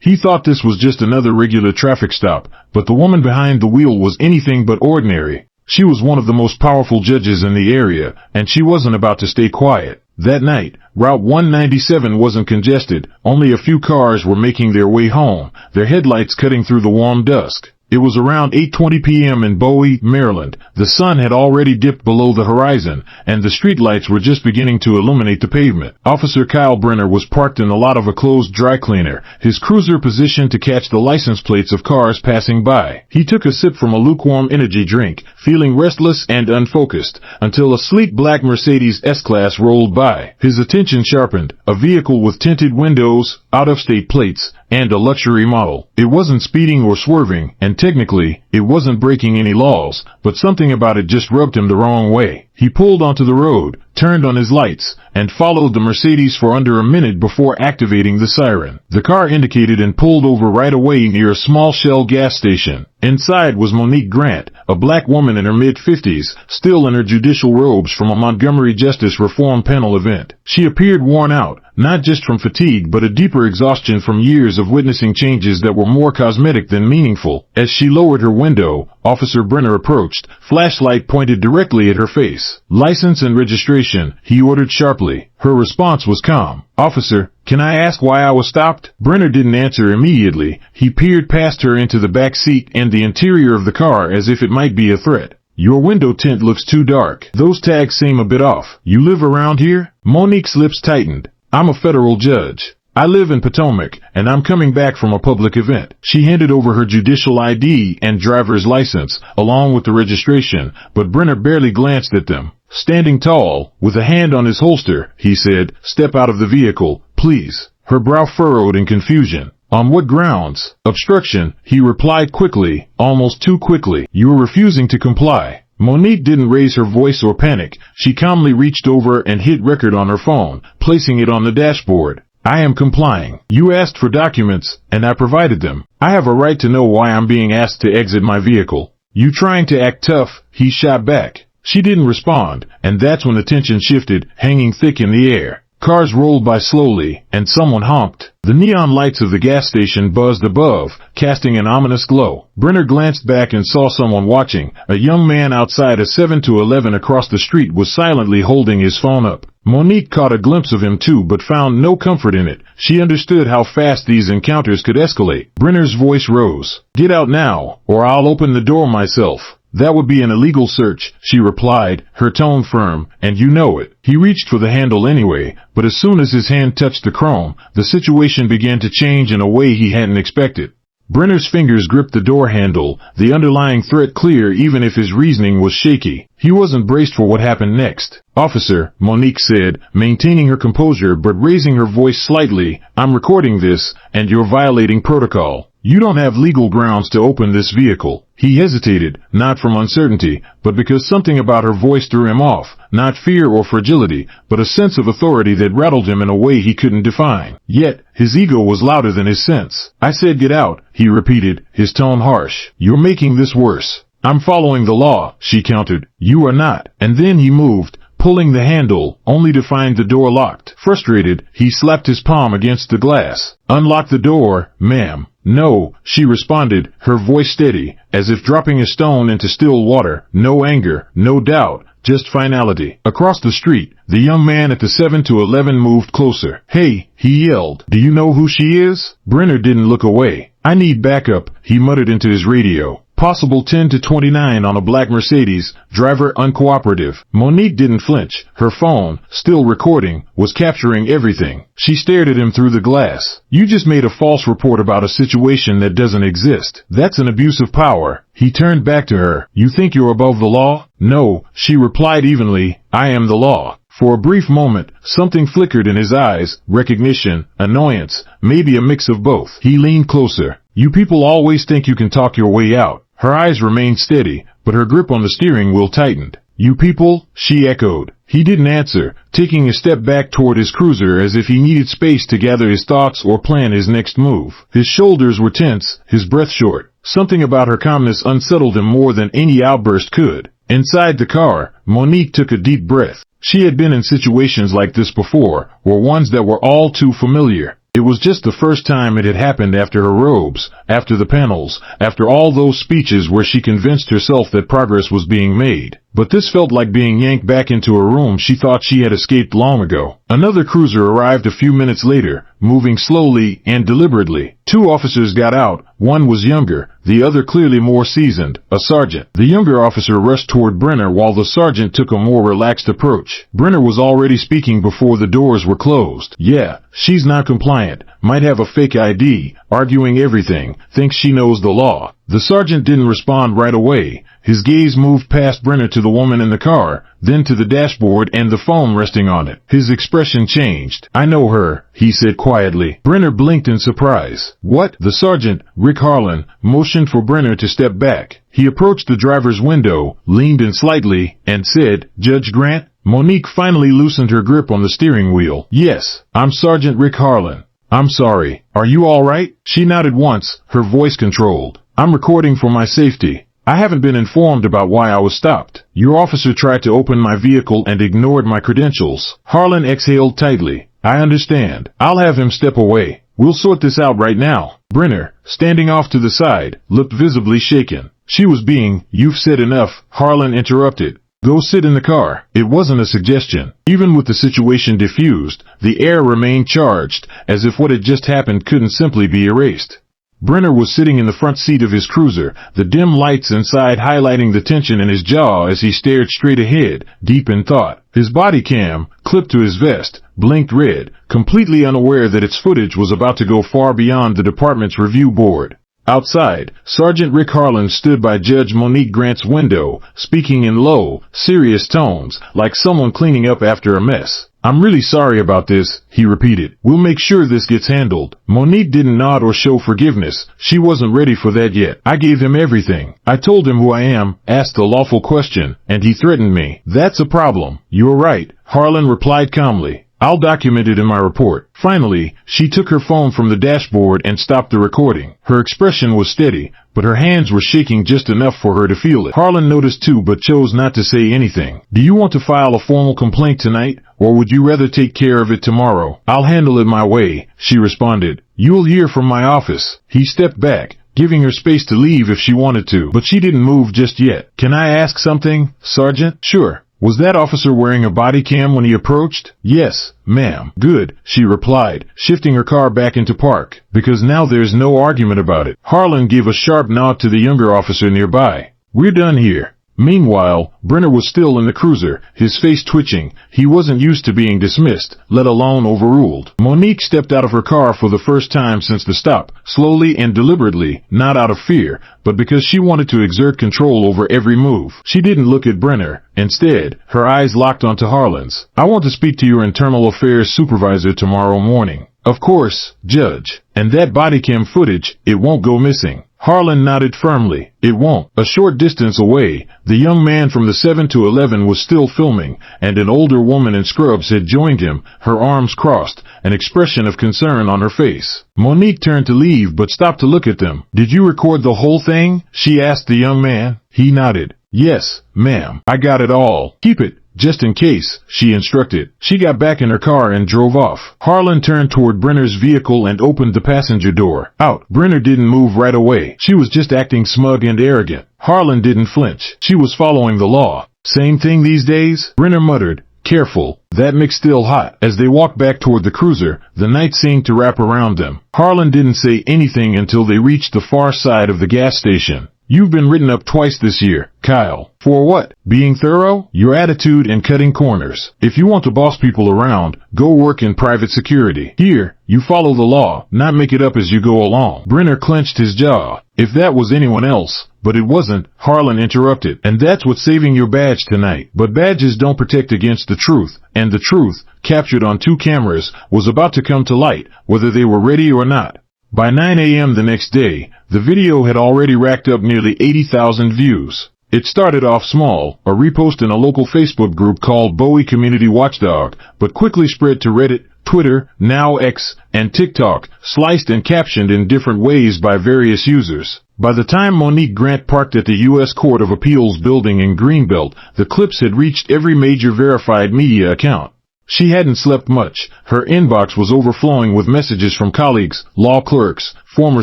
He thought this was just another regular traffic stop, but the woman behind the wheel was anything but ordinary. She was one of the most powerful judges in the area, and she wasn't about to stay quiet. That night, Route 197 wasn't congested. Only a few cars were making their way home, their headlights cutting through the warm dusk. It was around 8:20 p.m. in Bowie, Maryland. The sun had already dipped below the horizon, and the streetlights were just beginning to illuminate the pavement. Officer Kyle Brenner was parked in the lot of a closed dry cleaner, his cruiser positioned to catch the license plates of cars passing by. He took a sip from a lukewarm energy drink, feeling restless and unfocused, until a sleek black Mercedes S-Class rolled by. His attention sharpened, a vehicle with tinted windows, out-of-state plates, and a luxury model. It wasn't speeding or swerving, and technically, it wasn't breaking any laws, but something about it just rubbed him the wrong way. He pulled onto the road, turned on his lights, and followed the Mercedes for under a minute before activating the siren. The car indicated and pulled over right away near a small Shell gas station. Inside was Monique Grant, a black woman in her mid-50s, still in her judicial robes from a Montgomery Justice Reform Panel event. She appeared worn out, not just from fatigue but a deeper exhaustion from years of witnessing changes that were more cosmetic than meaningful. As she lowered her window, Officer Brenner approached, flashlight pointed directly at her face. "License and registration," he ordered sharply. Her response was calm. "Officer, can I ask why I was stopped?" Brenner didn't answer immediately. He peered past her into the back seat and the interior of the car as if it might be a threat. "Your window tint looks too dark. Those tags seem a bit off. You live around here?" Monique's lips tightened. "I'm a federal judge. I live in Potomac, and I'm coming back from a public event." She handed over her judicial ID and driver's license, along with the registration, but Brenner barely glanced at them. Standing tall, with a hand on his holster, he said, "Step out of the vehicle, please." Her brow furrowed in confusion. "On what grounds?" "Obstruction," he replied quickly, almost too quickly. "You are refusing to comply." Monique didn't raise her voice or panic. She calmly reached over and hit record on her phone, placing it on the dashboard. "I am complying. You asked for documents, and I provided them. I have a right to know why I'm being asked to exit my vehicle." "You trying to act tough?" he shot back. She didn't respond, and that's when the tension shifted, hanging thick in the air. Cars rolled by slowly, and someone honked. The neon lights of the gas station buzzed above, casting an ominous glow. Brenner glanced back and saw someone watching. A young man outside a 7-Eleven across the street was silently holding his phone up. Monique caught a glimpse of him too, but found no comfort in it. She understood how fast these encounters could escalate. Brenner's voice rose. "Get out now, or I'll open the door myself." "That would be an illegal search," she replied, her tone firm, "and you know it." He reached for the handle anyway, but as soon as his hand touched the chrome, the situation began to change in a way he hadn't expected. Brenner's fingers gripped the door handle, the underlying threat clear even if his reasoning was shaky. He wasn't braced for what happened next. "Officer," Monique said, maintaining her composure but raising her voice slightly, "I'm recording this, and you're violating protocol. You don't have legal grounds to open this vehicle." He hesitated, not from uncertainty, but because something about her voice threw him off, not fear or fragility, but a sense of authority that rattled him in a way he couldn't define. Yet, his ego was louder than his sense. "I said get out," he repeated, his tone harsh. "You're making this worse." "I'm following the law," she countered. "You are not." And then he moved, pulling the handle, only to find the door locked. Frustrated, he slapped his palm against the glass. "Unlock the door, ma'am." "No," she responded, her voice steady, as if dropping a stone into still water. No anger, no doubt, just finality. Across the street, the young man at the 7-Eleven moved closer. "Hey," he yelled. "Do you know who she is?" Brenner didn't look away. "I need backup," he muttered into his radio. "Possible 10 to 29 on a black Mercedes, driver uncooperative." Monique didn't flinch. Her phone, still recording, was capturing everything. She stared at him through the glass. "You just made a false report about a situation that doesn't exist. That's an abuse of power." He turned back to her. "You think you're above the law?" "No," she replied evenly, "I am the law." For a brief moment, something flickered in his eyes, recognition, annoyance, maybe a mix of both. He leaned closer. "You people always think you can talk your way out." Her eyes remained steady, but her grip on the steering wheel tightened. "You people?" she echoed. He didn't answer, taking a step back toward his cruiser as if he needed space to gather his thoughts or plan his next move. His shoulders were tense, his breath short. Something about her calmness unsettled him more than any outburst could. Inside the car, Monique took a deep breath. She had been in situations like this before, or ones that were all too familiar. It was just the first time it had happened after her robes, after the panels, after all those speeches where she convinced herself that progress was being made. But this felt like being yanked back into a room she thought she had escaped long ago. Another cruiser arrived a few minutes later, moving slowly and deliberately. Two officers got out. One was younger, the other clearly more seasoned, a sergeant. The younger officer rushed toward Brenner while the sergeant took a more relaxed approach. Brenner was already speaking before the doors were closed. Yeah, she's not compliant, might have a fake ID, arguing everything, thinks she knows the law. The sergeant didn't respond right away. His gaze moved past Brenner to the woman in the car, then to the dashboard and the phone resting on it. His expression changed. "I know her," he said quietly. Brenner blinked in surprise. "What?" The sergeant, Rick Harlan, motioned for Brenner to step back. He approached the driver's window, leaned in slightly, and said, "Judge Grant?" Monique finally loosened her grip on the steering wheel. "Yes, I'm Sergeant Rick Harlan. I'm sorry. Are you all right?" She nodded once, her voice controlled. "I'm recording for my safety. I haven't been informed about why I was stopped. Your officer tried to open my vehicle and ignored my credentials." Harlan exhaled tightly. "I understand. I'll have him step away. We'll sort this out right now." Brenner, standing off to the side, looked visibly shaken. She was being, "You've said enough," Harlan interrupted. "Go sit in the car." It wasn't a suggestion. Even with the situation diffused, the air remained charged, as if what had just happened couldn't simply be erased. Brenner was sitting in the front seat of his cruiser, the dim lights inside highlighting the tension in his jaw as he stared straight ahead, deep in thought. His body cam, clipped to his vest, blinked red, completely unaware that its footage was about to go far beyond the department's review board. Outside, Sergeant Rick Harlan stood by Judge Monique Grant's window, speaking in low, serious tones, like someone cleaning up after a mess. "I'm really sorry about this," he repeated. "We'll make sure this gets handled." Monique didn't nod or show forgiveness. She wasn't ready for that yet. "I gave him everything. I told him who I am, asked the lawful question, and he threatened me. That's a problem." "You're right," Harlan replied calmly. "I'll document it in my report." Finally, she took her phone from the dashboard and stopped the recording. Her expression was steady, but her hands were shaking just enough for her to feel it. Harlan noticed too, but chose not to say anything. "Do you want to file a formal complaint tonight, or would you rather take care of it tomorrow?" "I'll handle it my way," she responded. "You'll hear from my office." He stepped back, giving her space to leave if she wanted to, but she didn't move just yet. "Can I ask something, Sergeant?" "Sure." "Was that officer wearing a body cam when he approached?" "Yes, ma'am." "Good," she replied, shifting her car back into park, "because now there's no argument about it." Harlan gave a sharp nod to the younger officer nearby. "We're done here." Meanwhile, Brenner was still in the cruiser, his face twitching. He wasn't used to being dismissed, let alone overruled. Monique stepped out of her car for the first time since the stop, slowly and deliberately, not out of fear, but because she wanted to exert control over every move. She didn't look at Brenner. Instead, her eyes locked onto Harlan's. "I want to speak to your internal affairs supervisor tomorrow morning." "Of course, Judge. And that body cam footage, it won't go missing." Harlan nodded firmly. "It won't." A short distance away, the young man from the 7 to 11 was still filming, and an older woman in scrubs had joined him, her arms crossed, an expression of concern on her face. Monique turned to leave but stopped to look at them. "Did you record the whole thing?" she asked the young man. He nodded. "Yes, ma'am. I got it all." "Keep it, just in case," she instructed. She got back in her car and drove off. Harlan turned toward Brenner's vehicle and opened the passenger door. Out. Brenner didn't move right away. She was just acting smug and arrogant. Harlan didn't flinch. She was following the law. "Same thing these days?" Brenner muttered. "Careful. That mix still hot." As they walked back toward the cruiser, the night seemed to wrap around them. Harlan didn't say anything until they reached the far side of the gas station. "You've been written up twice this year, Kyle." "For what?" "Being thorough, your attitude, and cutting corners. If you want to boss people around, go work in private security. Here, you follow the law, not make it up as you go along." Brenner clenched his jaw. If that was anyone else, but it wasn't, Harlan interrupted. "And that's what's saving your badge tonight." But badges don't protect against the truth, and the truth, captured on 2 cameras, was about to come to light, whether they were ready or not. By 9 a.m. the next day, the video had already racked up nearly 80,000 views. It started off small, a repost in a local Facebook group called Bowie Community Watchdog, but quickly spread to Reddit, Twitter, now X, and TikTok, sliced and captioned in different ways by various users. By the time Monique Grant parked at the U.S. Court of Appeals building in Greenbelt, the clips had reached every major verified media account. She hadn't slept much. Her inbox was overflowing with messages from colleagues, law clerks, former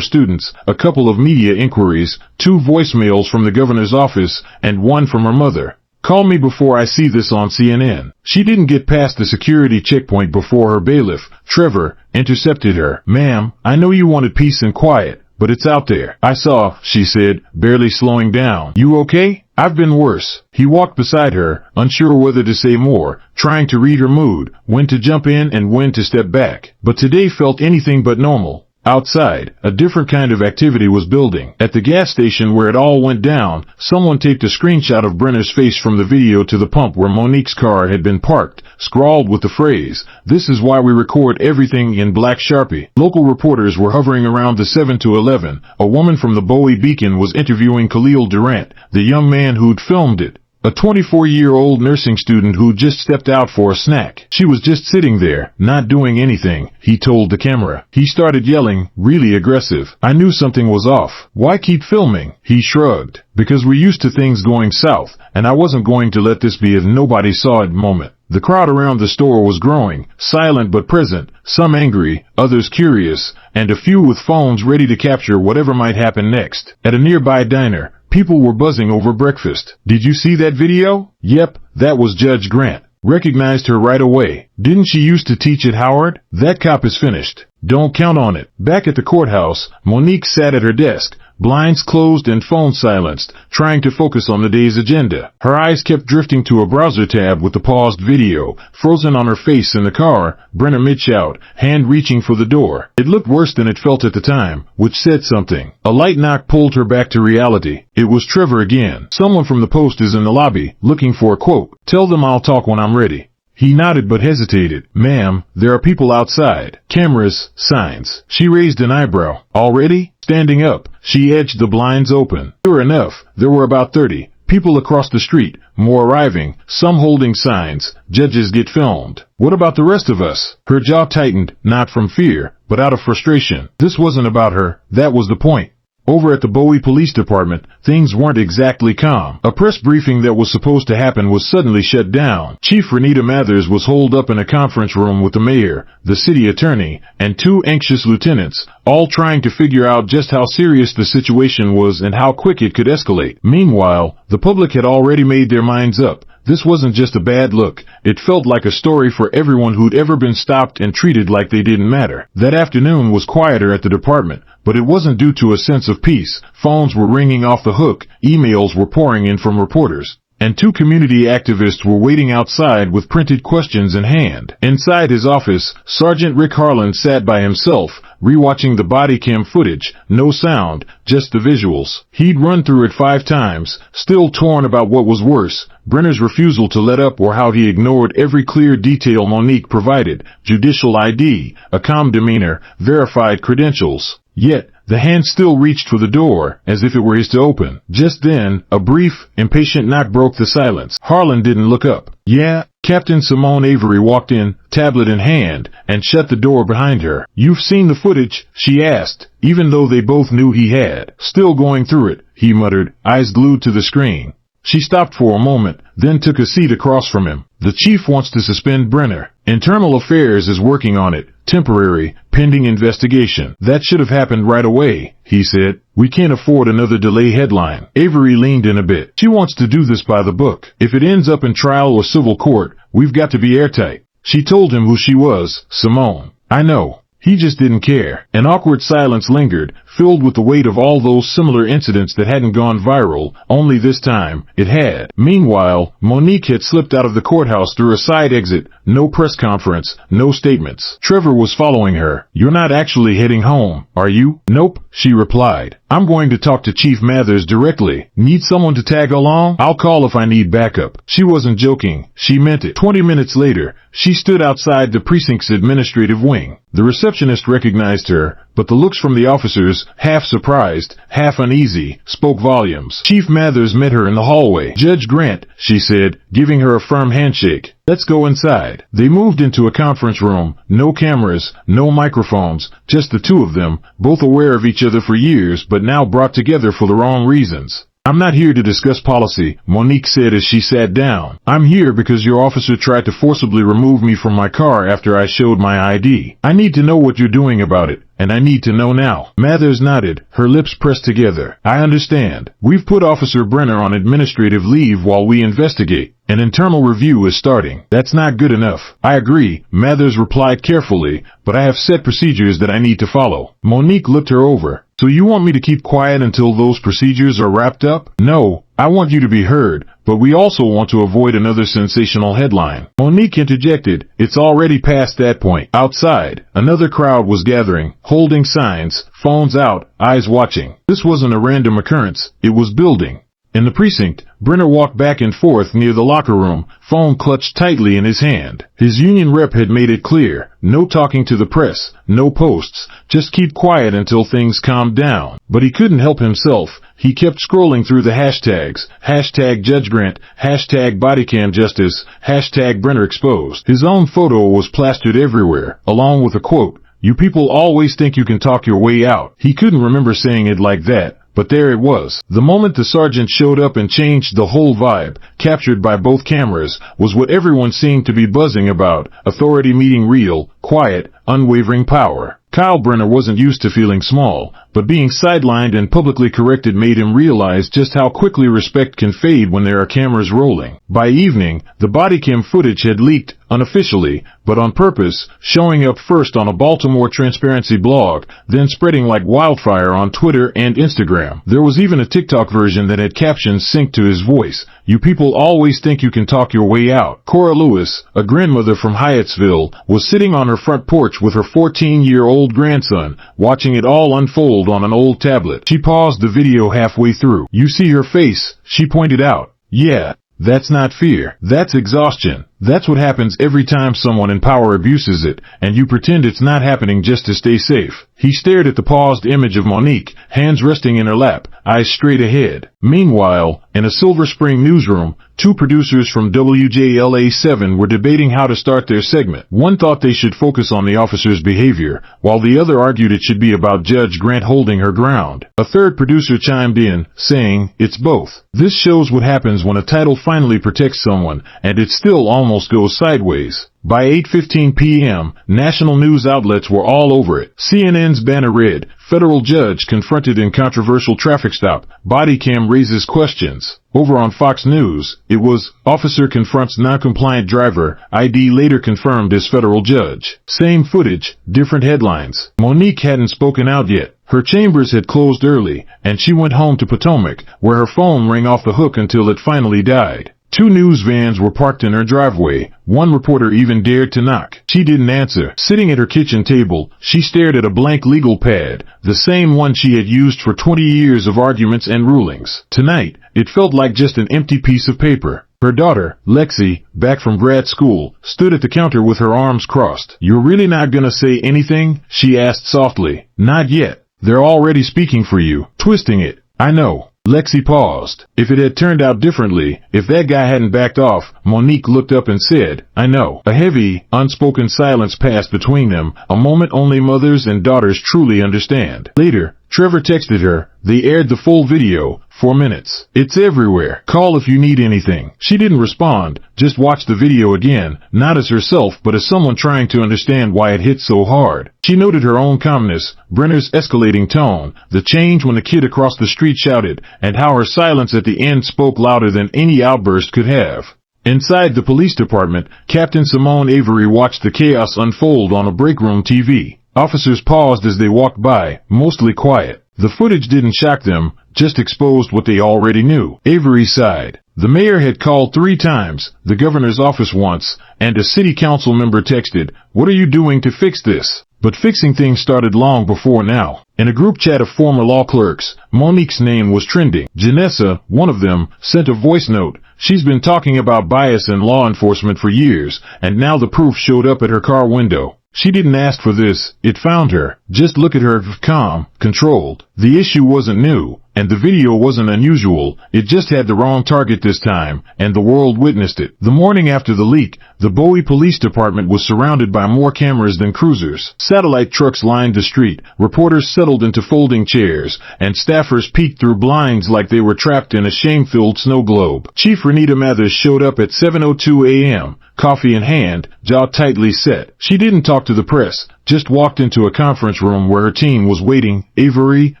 students, a couple of media inquiries, 2 voicemails from the governor's office, and 1 from her mother. Call me before I see this on CNN. She didn't get past the security checkpoint before her bailiff, Trevor, intercepted her. Ma'am, I know you wanted peace and quiet, but it's out there. I saw, she said, barely slowing down. You okay? I've been worse. He walked beside her, unsure whether to say more, trying to read her mood, when to jump in and when to step back. But today felt anything but normal. Outside, a different kind of activity was building. At the gas station where it all went down, someone taped a screenshot of Brenner's face from the video to the pump where Monique's car had been parked, scrawled with the phrase, "This is why we record everything," in black Sharpie. Local reporters were hovering around the 7 to 11. A woman from the Bowie Beacon was interviewing Kyle Durant, the young man who'd filmed it. A 24-year-old nursing student who just stepped out for a snack. She was just sitting there, not doing anything, he told the camera. He started yelling, really aggressive. I knew something was off. Why keep filming? He shrugged. Because we're used to things going south, and I wasn't going to let this be a nobody saw it moment. The crowd around the store was growing, silent but present, some angry, others curious, and a few with phones ready to capture whatever might happen next. At a nearby diner, people were buzzing over breakfast. Did you see that video? Yep, that was Judge Grant. Recognized her right away. Didn't she used to teach at Howard? That cop is finished. Don't count on it. Back at the courthouse, Monique sat at her desk, blinds closed and phone silenced, trying to focus on the day's agenda. Her eyes kept drifting to a browser tab with the paused video, frozen on her face in the car, Brenner mid-shout, hand reaching for the door. It looked worse than it felt at the time, which said something. A light knock pulled her back to reality. It was Trevor again. Someone from the post is in the lobby, looking for a quote. Tell them I'll talk when I'm ready. He nodded but hesitated. Ma'am, there are people outside. Cameras, signs. She raised an eyebrow. Already? Standing up, she edged the blinds open. Sure enough, there were about 30 people across the street, more arriving, some holding signs. Judges get filmed. What about the rest of us? Her jaw tightened, not from fear, but out of frustration. This wasn't about her. That was the point. Over at the Bowie Police Department, things weren't exactly calm. A press briefing that was supposed to happen was suddenly shut down. Chief Renita Mathers was holed up in a conference room with the mayor, the city attorney, and 2 anxious lieutenants, all trying to figure out just how serious the situation was and how quick it could escalate. Meanwhile, the public had already made their minds up. This wasn't just a bad look. It felt like a story for everyone who'd ever been stopped and treated like they didn't matter. That afternoon was quieter at the department, but it wasn't due to a sense of peace. Phones were ringing off the hook, emails were pouring in from reporters, and 2 community activists were waiting outside with printed questions in hand. Inside his office, Sergeant Rick Harlan sat by himself, rewatching the body cam footage. No sound, just the visuals. He'd run through it 5 times, still torn about what was worse, Brenner's refusal to let up or how he ignored every clear detail Monique provided. Judicial ID, a calm demeanor, verified credentials. Yet, the hand still reached for the door, as if it were his to open. Just then, a brief, impatient knock broke the silence. Harlan didn't look up. Yeah, Captain Simone Avery walked in, tablet in hand, and shut the door behind her. You've seen the footage? She asked, even though they both knew he had. Still going through it, he muttered, eyes glued to the screen. She stopped for a moment, then took a seat across from him. The chief wants to suspend Brenner. Internal Affairs is working on it. Temporary, pending investigation. That should have happened right away, he said. We can't afford another delay headline. Avery leaned in a bit. She wants to do this by the book. If it ends up in trial or civil court, we've got to be airtight. She told him who she was, Simone. I know. He just didn't care. An awkward silence lingered, filled with the weight of all those similar incidents that hadn't gone viral, only this time, it had. Meanwhile, Monique had slipped out of the courthouse through a side exit. No press conference, no statements. Trevor was following her. You're not actually heading home, are you? Nope, she replied. I'm going to talk to Chief Mathers directly. Need someone to tag along? I'll call if I need backup. She wasn't joking. She meant it. 20 minutes later, she stood outside the precinct's administrative wing. The receptionist recognized her, but the looks from the officers, half surprised, half uneasy, spoke volumes. Chief Mathers met her in the hallway. Judge Grant, she said, giving her a firm handshake. Let's go inside. They moved into a conference room. No cameras, no microphones, just the 2 of them, both aware of each other for years but now brought together for the wrong reasons. I'm not here to discuss policy, Monique said as she sat down. I'm here because your officer tried to forcibly remove me from my car after I showed my ID. I need to know what you're doing about it, and I need to know now. Mathers nodded, her lips pressed together. I understand. We've put Officer Brenner on administrative leave while we investigate. An internal review is starting. That's not good enough. I agree, Mathers replied carefully, but I have set procedures that I need to follow. Monique looked her over. So you want me to keep quiet until those procedures are wrapped up? No, I want you to be heard, but we also want to avoid another sensational headline. Monique interjected, it's already past that point. Outside, another crowd was gathering, holding signs, phones out, eyes watching. This wasn't a random occurrence, it was building. In the precinct, Brenner walked back and forth near the locker room, phone clutched tightly in his hand. His union rep had made it clear, no talking to the press, no posts, just keep quiet until things calmed down. But he couldn't help himself. He kept scrolling through the hashtags, hashtag Judge Grant, hashtag bodycam justice, hashtag Brenner exposed. His own photo was plastered everywhere, along with a quote, "You people always think you can talk your way out." He couldn't remember saying it like that. But there it was. The moment the sergeant showed up and changed the whole vibe, captured by both cameras, was what everyone seemed to be buzzing about, authority meeting real, quiet, unwavering power. Kyle Brenner wasn't used to feeling small, but being sidelined and publicly corrected made him realize just how quickly respect can fade when there are cameras rolling. By evening, the bodycam footage had leaked, unofficially, but on purpose, showing up first on a Baltimore transparency blog, then spreading like wildfire on Twitter and Instagram. There was even a TikTok version that had captions synced to his voice. You people always think you can talk your way out. Cora Lewis, a grandmother from Hyattsville, was sitting on her front porch with her 14-year-old grandson, watching it all unfold on an old tablet. She paused the video halfway through. You see her face, she pointed out. Yeah. That's not fear. That's exhaustion. That's what happens every time someone in power abuses it, and you pretend it's not happening just to stay safe. He stared at the paused image of Monique, hands resting in her lap, eyes straight ahead. Meanwhile, in a Silver Spring newsroom, two producers from WJLA-7 were debating how to start their segment. One thought they should focus on the officer's behavior, while the other argued it should be about Judge Grant holding her ground. A third producer chimed in, saying, it's both. This shows what happens when a title finally protects someone, and it still almost goes sideways. By 8:15 p.m., national news outlets were all over it. CNN's banner read, Federal Judge Confronted in Controversial Traffic Stop, Bodycam Raises Questions. Over on Fox News, it was, Officer Confronts Non-Compliant Driver, ID Later Confirmed as Federal Judge. Same footage, different headlines. Monique hadn't spoken out yet. Her chambers had closed early, and she went home to Potomac, where her phone rang off the hook until it finally died. Two news vans were parked in her driveway. One reporter even dared to knock. She didn't answer. Sitting at her kitchen table, she stared at a blank legal pad, the same one she had used for 20 years of arguments and rulings. Tonight, it felt like just an empty piece of paper. Her daughter, Lexi, back from grad school, stood at the counter with her arms crossed. You're really not gonna say anything? She asked softly. Not yet. They're already speaking for you, twisting it. I know. Lexi paused. If it had turned out differently, if that guy hadn't backed off, Monique looked up and said, I know. A heavy, unspoken silence passed between them, a moment only mothers and daughters truly understand. Later, Trevor texted her. They aired the full video, 4 minutes. It's everywhere. Call if you need anything. She didn't respond, just watched the video again, not as herself but as someone trying to understand why it hit so hard. She noted her own calmness, Brenner's escalating tone, the change when the kid across the street shouted, and how her silence at the end spoke louder than any outburst could have. Inside the police department, Captain Simone Avery watched the chaos unfold on a breakroom TV. Officers paused as they walked by, mostly quiet. The footage didn't shock them, just exposed what they already knew. Avery sighed. The mayor had called 3 times, the governor's office once, and a city council member texted, what are you doing to fix this? But fixing things started long before now. In a group chat of former law clerks, Monique's name was trending. Janessa, one of them, sent a voice note. She's been talking about bias in law enforcement for years, and now the proof showed up at her car window. She didn't ask for this, it found her. Just look at her, calm, controlled. The issue wasn't new, and the video wasn't unusual, it just had the wrong target this time, and the world witnessed it. The morning after the leak, the Bowie Police Department was surrounded by more cameras than cruisers. Satellite trucks lined the street, reporters settled into folding chairs, and staffers peeked through blinds like they were trapped in a shame-filled snow globe. Chief Renita Mathers showed up at 7:02 a.m., coffee in hand, jaw tightly set. She didn't talk to the press, just walked into a conference room where her team was waiting: Avery,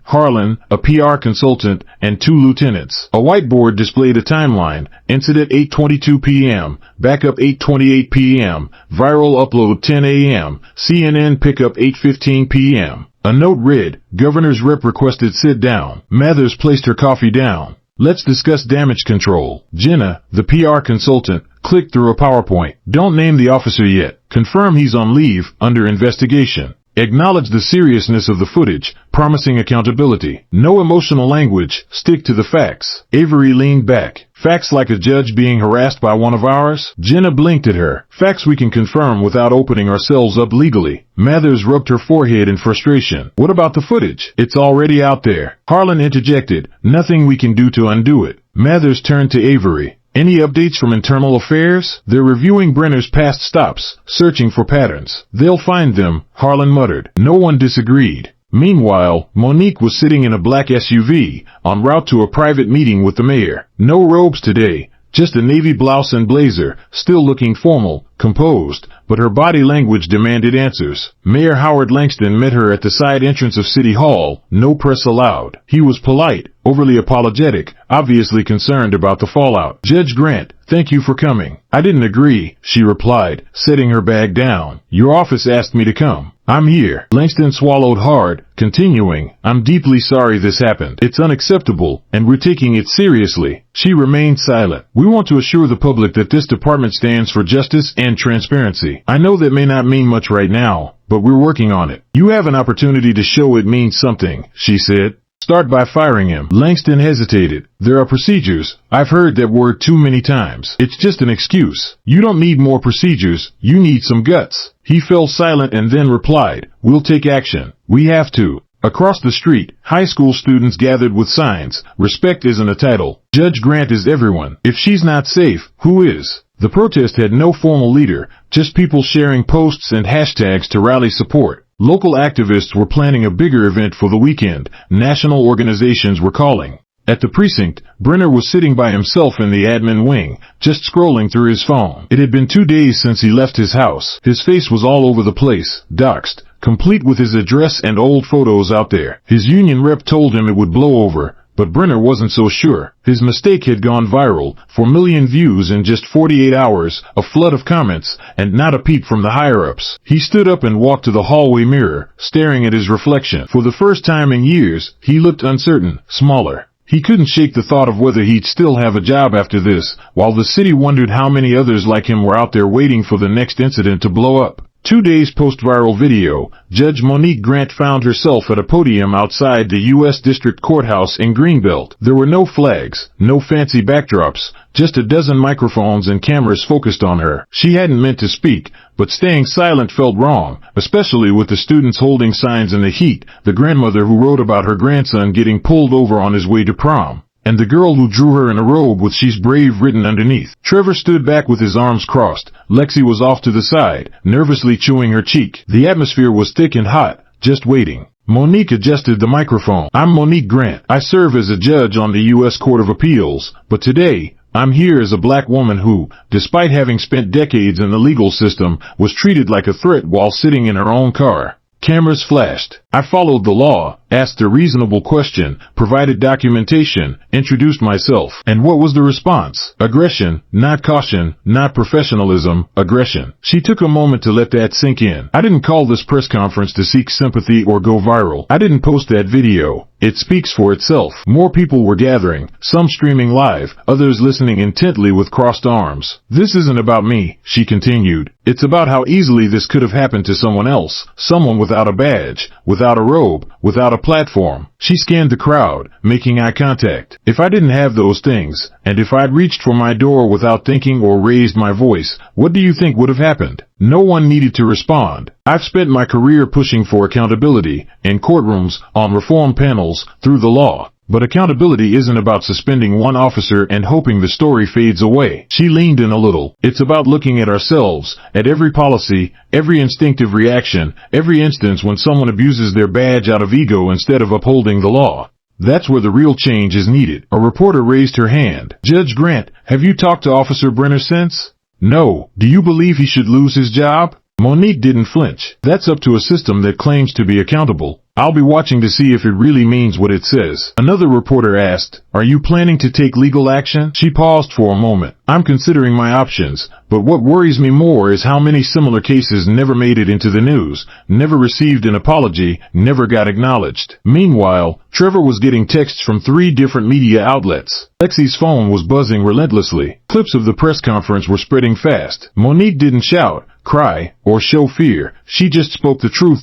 Harlan, a PR consultant, and 2 lieutenants. A whiteboard displayed a timeline: incident 8:22 p.m., backup 8:28 p.m., viral upload 10 a.m., CNN pickup 8:15 p.m. A note read, "Governor's rep requested sit down." Mathers placed her coffee down. "Let's discuss damage control." Jenna, the PR consultant, clicked through a PowerPoint. "Don't name the officer yet. Confirm he's on leave, under investigation. Acknowledge the seriousness of the footage, promising accountability. No emotional language, stick to the facts." Avery leaned back. "Facts like a judge being harassed by one of ours?" Jenna blinked at her. "Facts we can confirm without opening ourselves up legally." Mathers rubbed her forehead in frustration. "What about the footage? It's already out there." Harlan interjected, "Nothing we can do to undo it." Mathers turned to Avery. "Any updates from internal affairs?" "They're reviewing Brenner's past stops, searching for patterns." "They'll find them," Harlan muttered. No one disagreed. Meanwhile, Monique was sitting in a black SUV, en route to a private meeting with the mayor. No robes today, just a navy blouse and blazer, still looking formal, composed, but her body language demanded answers. Mayor Howard Langston met her at the side entrance of City Hall. No press allowed. He was polite, overly apologetic, obviously concerned about the fallout. "Judge Grant, thank you for coming." "I didn't agree," she replied, setting her bag down. "Your office asked me to come. I'm here." Langston swallowed hard, continuing, "I'm deeply sorry this happened. It's unacceptable, and we're taking it seriously." She remained silent. "We want to assure the public that this department stands for justice and transparency. I know that may not mean much right now, but we're working on it." "You have an opportunity to show it means something," she said. "Start by firing him." Langston hesitated. "There are procedures. I've heard that word too many times. It's just an excuse." "You don't need more procedures. You need some guts." He fell silent and then replied, "We'll take action. We have to." Across the street, high school students gathered with signs. "Respect isn't a title. Judge Grant is everyone. If she's not safe, who is?" The protest had no formal leader, just people sharing posts and hashtags to rally support. Local activists were planning a bigger event for the weekend. National organizations were calling. At the precinct, Brenner was sitting by himself in the admin wing, just scrolling through his phone. It had been 2 days since he left his house. His face was all over the place, doxed, complete with his address and old photos out there. His union rep told him it would blow over, but Brenner wasn't so sure. His mistake had gone viral, 4 million views in just 48 hours, a flood of comments, and not a peep from the higher-ups. He stood up and walked to the hallway mirror, staring at his reflection. For the first time in years, he looked uncertain, smaller. He couldn't shake the thought of whether he'd still have a job after this, while the city wondered how many others like him were out there waiting for the next incident to blow up. 2 days post-viral video, Judge Monique Grant found herself at a podium outside the U.S. District Courthouse in Greenbelt. There were no flags, no fancy backdrops, just a dozen microphones and cameras focused on her. She hadn't meant to speak, but staying silent felt wrong, especially with the students holding signs in the heat, the grandmother who wrote about her grandson getting pulled over on his way to prom, and the girl who drew her in a robe with "She's Brave" written underneath. Trevor stood back with his arms crossed. Lexi was off to the side, nervously chewing her cheek. The atmosphere was thick and hot, just waiting. Monique adjusted the microphone. "I'm Monique Grant. I serve as a judge on the U.S. Court of Appeals, but today, I'm here as a black woman who, despite having spent decades in the legal system, was treated like a threat while sitting in her own car." Cameras flashed. "I followed the law, asked a reasonable question, provided documentation, introduced myself." And what was the response? Aggression, not caution, not professionalism, aggression. She took a moment to let that sink in. "I didn't call this press conference to seek sympathy or go viral. I didn't post that video. It speaks for itself." More people were gathering, some streaming live, others listening intently with crossed arms. "This isn't about me," she continued. "It's about how easily this could have happened to someone else, someone without a badge, without a robe, without a platform." She scanned the crowd, making eye contact. "If I didn't have those things, and if I'd reached for my door without thinking or raised my voice, what do you think would have happened?" No one needed to respond. "I've spent my career pushing for accountability, in courtrooms, on reform panels, through the law. But accountability isn't about suspending one officer and hoping the story fades away. She leaned in a little. It's about looking at ourselves, at every policy, every instinctive reaction, every instance when someone abuses their badge out of ego instead of upholding the law. That's where the real change is needed. A reporter raised her hand. Judge Grant, have you talked to Officer Brenner since? No. Do you believe he should lose his job? Monique didn't flinch. That's up to a system that claims to be accountable. I'll be watching to see if it really means what it says. Another reporter asked, are you planning to take legal action? She paused for a moment. I'm considering my options, but what worries me more is how many similar cases never made it into the news, never received an apology, never got acknowledged. Meanwhile, Trevor was getting texts from 3 different media outlets. Lexi's phone was buzzing relentlessly. Clips of the press conference were spreading fast. Monique didn't shout, cry, or show fear. She just spoke the truth.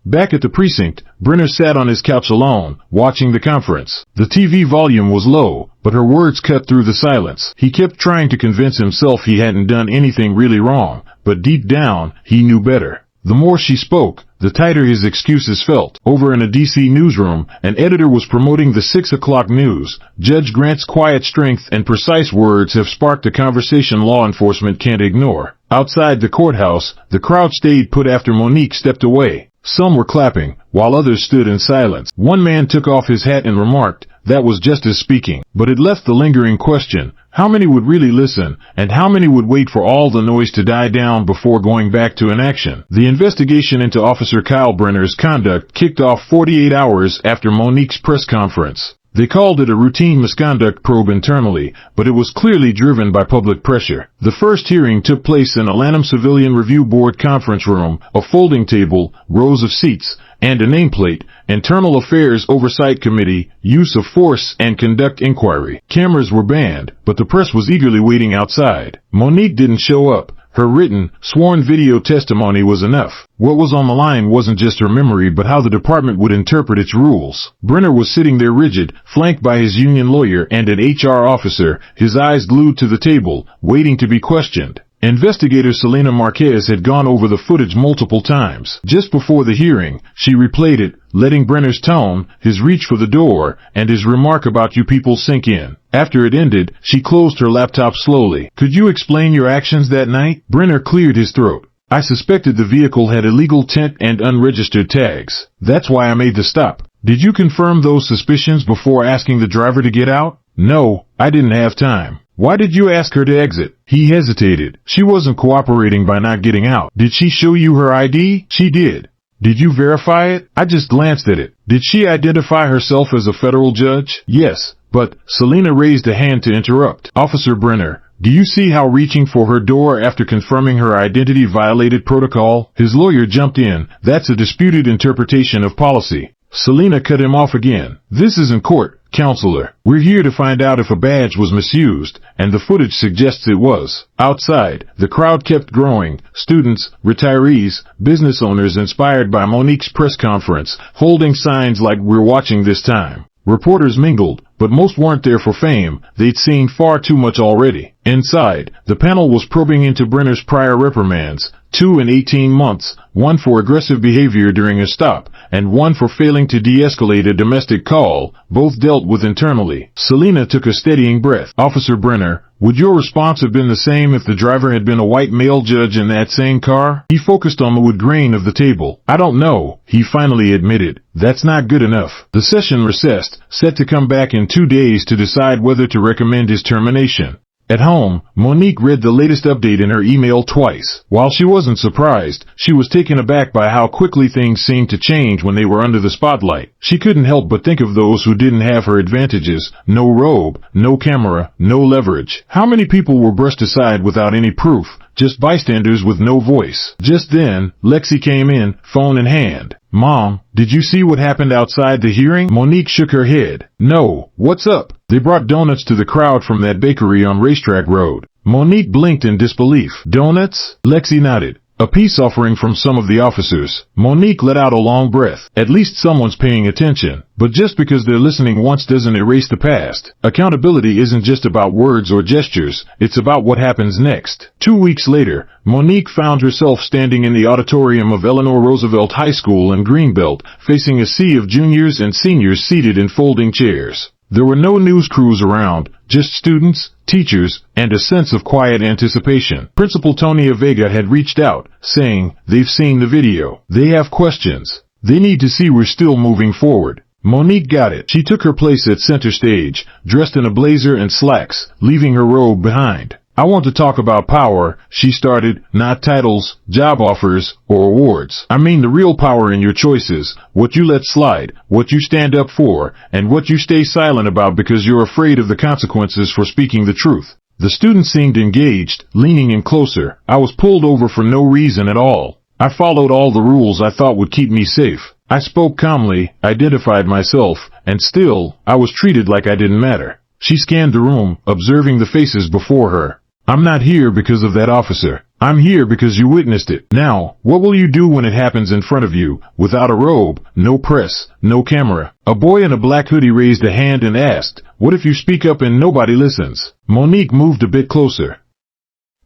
Back at the precinct, Brenner sat on his couch alone, watching the conference. The TV volume was low, but her words cut through the silence. He kept trying to convince himself he hadn't done anything really wrong, but deep down, he knew better. The more she spoke, the tighter his excuses felt. Over in a DC newsroom, an editor was promoting the 6 o'clock news. Judge Grant's quiet strength and precise words have sparked a conversation law enforcement can't ignore. Outside the courthouse, the crowd stayed put after Monique stepped away. Some were clapping, while others stood in silence. One man took off his hat and remarked, that was justice speaking. But it left the lingering question, how many would really listen, and how many would wait for all the noise to die down before going back to inaction? The investigation into Officer Kyle Brenner's conduct kicked off 48 hours after Monique's press conference. They called it a routine misconduct probe internally, but it was clearly driven by public pressure. The first hearing took place in a Lanham Civilian Review Board conference room, a folding table, rows of seats, and a nameplate, Internal Affairs Oversight Committee, Use of Force and Conduct Inquiry. Cameras were banned, but the press was eagerly waiting outside. Monique didn't show up. Her written, sworn video testimony was enough. What was on the line wasn't just her memory but how the department would interpret its rules. Brenner was sitting there rigid, flanked by his union lawyer and an HR officer, his eyes glued to the table, waiting to be questioned. Investigator Selena Marquez had gone over the footage multiple times. Just before the hearing, she replayed it, letting Brenner's tone, his reach for the door, and his remark about you people sink in. After it ended, she closed her laptop slowly. Could you explain your actions that night? Brenner cleared his throat. I suspected the vehicle had illegal tint and unregistered tags. That's why I made the stop. Did you confirm those suspicions before asking the driver to get out? No, I didn't have time. Why did you ask her to exit? He hesitated. She wasn't cooperating by not getting out. Did she show you her ID? She did. Did you verify it? I just glanced at it. Did she identify herself as a federal judge? Yes, but Selena raised a hand to interrupt. Officer Brenner, do you see how reaching for her door after confirming her identity violated protocol? His lawyer jumped in. That's a disputed interpretation of policy. Selena cut him off again. This isn't court, counselor. We're here to find out if a badge was misused, and the footage suggests it was. Outside, the crowd kept growing. Students, retirees, business owners inspired by Monique's press conference, holding signs like "We're watching this time." Reporters mingled, but most weren't there for fame. They'd seen far too much already. Inside, the panel was probing into Brenner's prior reprimands, 2 in 18 months, 1 for aggressive behavior during a stop, and 1 for failing to de-escalate a domestic call, both dealt with internally. Selena took a steadying breath. Officer Brenner, would your response have been the same if the driver had been a white male judge in that same car? He focused on the wood grain of the table. I don't know, he finally admitted. That's not good enough. The session recessed, set to come back in 2 days to decide whether to recommend his termination. At home, Monique read the latest update in her email twice. While she wasn't surprised, she was taken aback by how quickly things seemed to change when they were under the spotlight. She couldn't help but think of those who didn't have her advantages. No robe, no camera, no leverage. How many people were brushed aside without any proof? Just bystanders with no voice. Just then, Lexi came in, phone in hand. Mom, did you see what happened outside the hearing? Monique shook her head. No, what's up? They brought donuts to the crowd from that bakery on Racetrack Road. Monique blinked in disbelief. Donuts? Lexi nodded. A peace offering from some of the officers. Monique let out a long breath. At least someone's paying attention. But just because they're listening once doesn't erase the past. Accountability isn't just about words or gestures. It's about what happens next. 2 weeks later, Monique found herself standing in the auditorium of Eleanor Roosevelt High School in Greenbelt, facing a sea of juniors and seniors seated in folding chairs. There were no news crews around, just students, teachers, and a sense of quiet anticipation. Principal Tonia Vega had reached out, saying, "They've seen the video. They have questions. They need to see we're still moving forward." Monique got it. She took her place at center stage, dressed in a blazer and slacks, leaving her robe behind. "I want to talk about power," she started, "not titles, job offers, or awards. I mean the real power in your choices, what you let slide, what you stand up for, and what you stay silent about because you're afraid of the consequences for speaking the truth." The student seemed engaged, leaning in closer. "I was pulled over for no reason at all. I followed all the rules I thought would keep me safe. I spoke calmly, identified myself, and still, I was treated like I didn't matter." She scanned the room, observing the faces before her. "I'm not here because of that officer. I'm here because you witnessed it. Now, what will you do when it happens in front of you, without a robe, no press, no camera?" A boy in a black hoodie raised a hand and asked, "What if you speak up and nobody listens?" Monique moved a bit closer.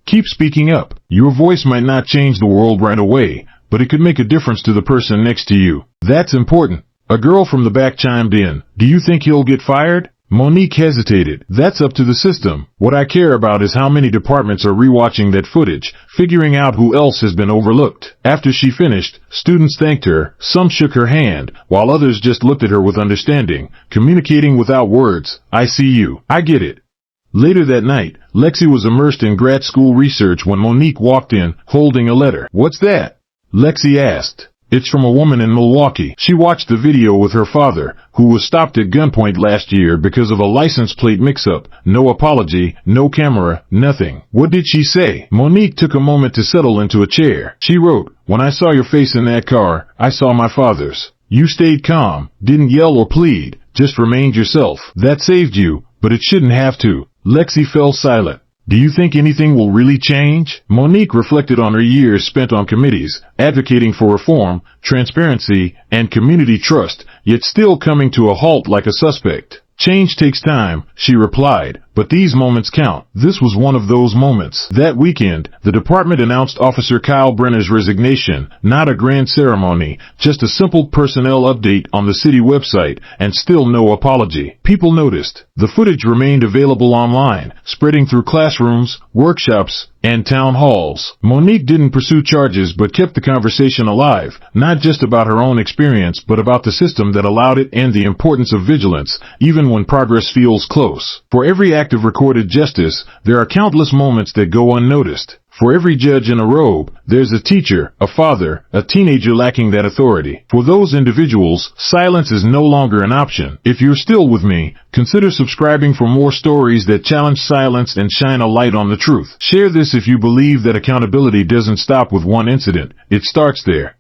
"Keep speaking up. Your voice might not change the world right away, but it could make a difference to the person next to you. That's important." A girl from the back chimed in, "Do you think he'll get fired?" Monique hesitated. "That's up to the system. What I care about is how many departments are rewatching that footage, figuring out who else has been overlooked." After she finished, students thanked her, some shook her hand, while others just looked at her with understanding, communicating without words. "I see you. I get it." Later that night, Lexi was immersed in grad school research when Monique walked in, holding a letter. "What's that?" Lexi asked. "It's from a woman in Milwaukee. She watched the video with her father, who was stopped at gunpoint last year because of a license plate mix-up. No apology, no camera, nothing." "What did she say?" Monique took a moment to settle into a chair. She wrote, "When I saw your face in that car, I saw my father's. You stayed calm, didn't yell or plead, just remained yourself. That saved you, but it shouldn't have to." Lexi fell silent. "Do you think anything will really change?" Monique reflected on her years spent on committees, advocating for reform, transparency, and community trust, yet still coming to a halt like a suspect. "Change takes time," she replied, "but these moments count." This was one of those moments. That weekend, the department announced Officer Kyle Brenner's resignation, not a grand ceremony, just a simple personnel update on the city website, and still no apology. People noticed. The footage remained available online, spreading through classrooms, workshops, and town halls. Monique didn't pursue charges but kept the conversation alive, not just about her own experience but about the system that allowed it and the importance of vigilance, even when progress feels close. For every act of recorded justice, there are countless moments that go unnoticed. For every judge in a robe, there's a teacher, a father, a teenager lacking that authority. For those individuals, silence is no longer an option. If you're still with me, consider subscribing for more stories that challenge silence and shine a light on the truth. Share this if you believe that accountability doesn't stop with one incident. It starts there.